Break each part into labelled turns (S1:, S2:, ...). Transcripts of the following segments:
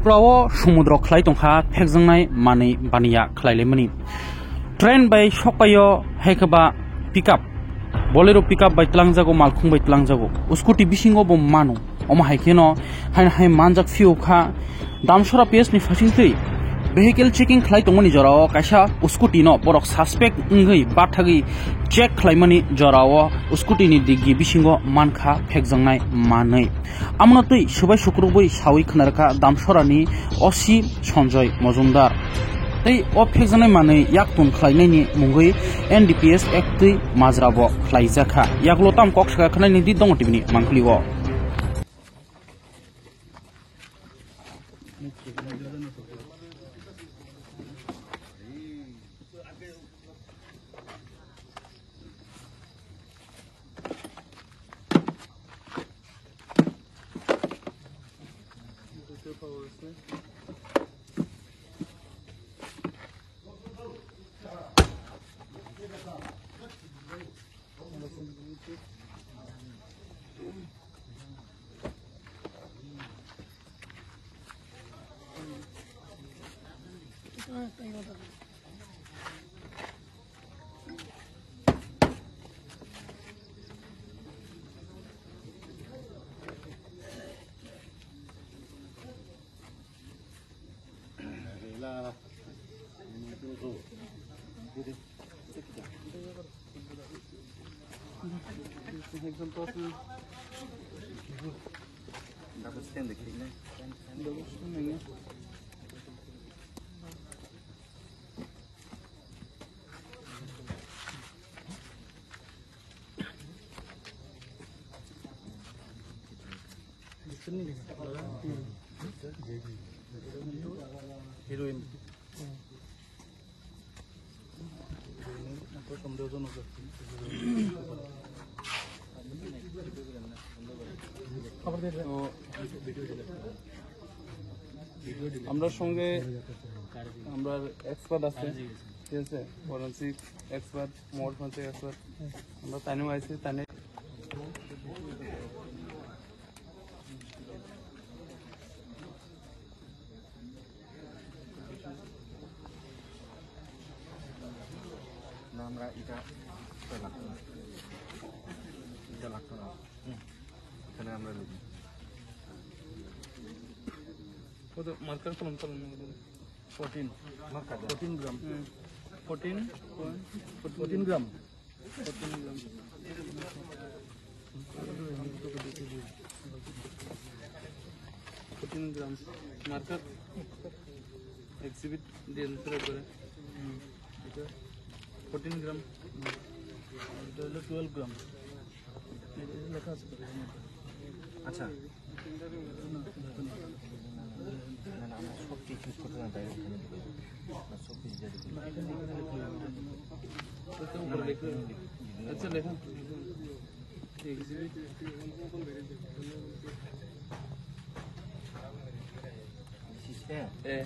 S1: Tripurawao সমুদ্র খালাই তংখা ফেকজংনাই মাनै বানিয়া খালাইलायमोनि train bai sokpayo haikaba pickup bolero pickup bai tlangjago malkhung bai tlangjago scooty bisingo bo mano oma haikeno hai manjak fiu kha damsora ps ni fasingtei vehicle checking khlai tongmani jorao kaisa scooty no borok suspect ngei bathagi check khlaimani jorao scooty ni digi bisingo mankha phekjangnai manai amnatei subai sukruboi sawi khnarka damsora ni osi Sanjoy Mojumdar tei o phekjanai manai yaktun khlainaini mungoi NDPS Act tei majrabo khlaijaka yaklo tam kok saka khlaini di dong tibni mangkliwo heroin
S2: আমরা সঙ্গে আমরা expert আছে ঠিক আছে forensic expert মোর forensic expert আমরা তাইনেও আইছি তাইনে
S3: আমরা এটা লাগতো না এখানে আমরা লিখি
S2: কত মার্কার কলম কলম 14 মার্কার 14 গ্রাম 14 গ্রাম 14 গ্রাম মার্কার এক্সিবিট দিয়ে করে 14 গ্রাম এটা হলো 12 গ্রাম লেখা আছে
S3: আচ্ছা আমরা সব কিছু করতে না তাই সব কিছু
S2: আচ্ছা লেখা এক্সিবিট এ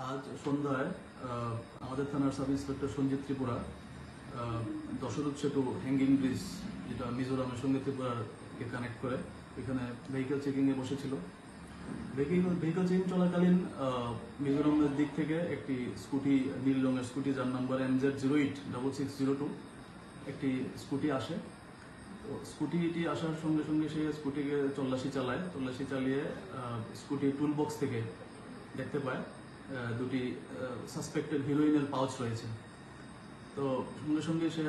S4: আজ সন্ধ্যায় আমাদের থানার সাব ইন্সপেক্টর সঞ্জিত ত্রিপুরা দশরথ সেতু হ্যাঙ্গিং ব্রিজ যেটা মিজোরামের সঙ্গে ত্রিপুরাকে কানেক্ট করে এখানে ভেহিকেল চেকিংয়ে বসেছিল। ভেহিকেল চেকিং চলাকালীন মিজোরামের দিক থেকে একটি স্কুটি, নীল রঙের স্কুটি যার নাম্বার MZ086602 একটি স্কুটি আসে। তো স্কুটিটি আসার সঙ্গে সঙ্গে সে স্কুটিকে তল্লাশি চালিয়ে স্কুটি টুল বক্স থেকে দেখতে পায় দুটি সাসপেক্টেড হিরোইনের পাউচ রয়েছে। তো সঙ্গে সঙ্গে সে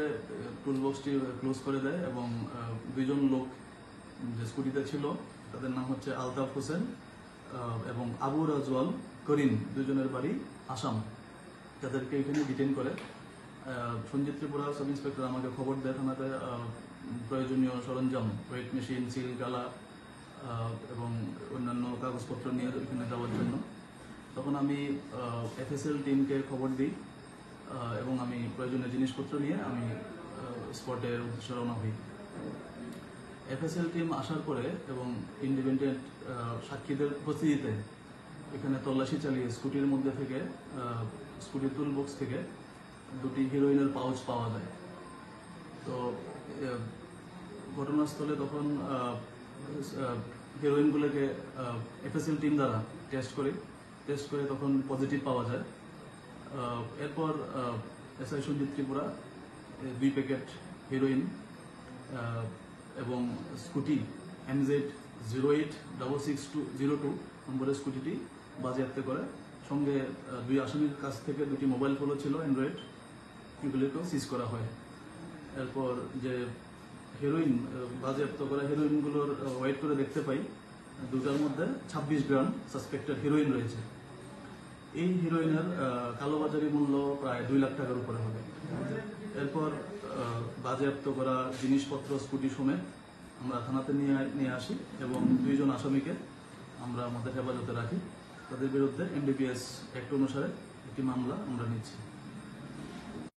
S4: টুল বক্সটি ক্লোজ করে দেয় এবং দুইজন লোক যে স্কুটিতে ছিল তাদের নাম হচ্ছে আলতাফ হোসেন এবং আবু রাজওয়াল করিম, দুজনের বাড়ি আসাম, তাদেরকে এখানে ডিটেইন করে। সঞ্জিত ত্রিপুরা সাব ইন্সপেক্টর আমাকে খবর দেয় থানাতে প্রয়োজনীয় সরঞ্জাম, ওয়েট মেশিন, সিল, গালা এবং অন্যান্য কাগজপত্র নিয়ে এখানে যাওয়ার জন্য। তখন আমি FSL টিমকে খবর দিই এবং আমি প্রয়োজনীয় জিনিসপত্র নিয়ে আমি স্পটের উদ্দেশ্যে রওনা হই। FSL টিম আসার পরে এবং ইন্ডিপেন্ডেন্ট সাক্ষীদের উপস্থিতিতে এখানে তল্লাশি চালিয়ে স্কুটির মধ্যে থেকে স্কুটির টুল বক্স থেকে দুটি হিরোইনের পাউচ পাওয়া যায়। তো ঘটনাস্থলে তখন হিরোইনগুলোকে FSL টিম দ্বারা টেস্ট করে তখন পজিটিভ পাওয়া যায়। এরপর SI Sanjit Tripura 2 packet heroine এবং স্কুটি MZ 086602 নম্বরের স্কুটিটি বাজেয়াপ্ত করে। সঙ্গে 2 আসামির কাছ থেকে 2টি মোবাইল ফোনও ছিল অ্যান্ড্রয়েড, এগুলিকেও সিজ করা হয়। এরপর যে হেরোইন বাজেয়াপ্ত করা হেরোইনগুলোর ওয়েট করে দেখতে পাই দুটার মধ্যে 26 গ্রাম সাসপেক্টেড হেরোইন রয়েছে। এই হিরোইনের কালোবাজারি মূল্য প্রায় 2 লাখ টাকার উপরে হবে। এরপর বাজেয়াপ্ত করা জিনিসপত্র স্কুটি সমেত আমরা থানাতে নিয়ে আসি এবং 2 জন আসামিকে আমরা আমাদের হেফাজতে রাখি। তাদের বিরুদ্ধে NDPS অ্যাক্ট অনুসারে একটি মামলা আমরা নিচ্ছি।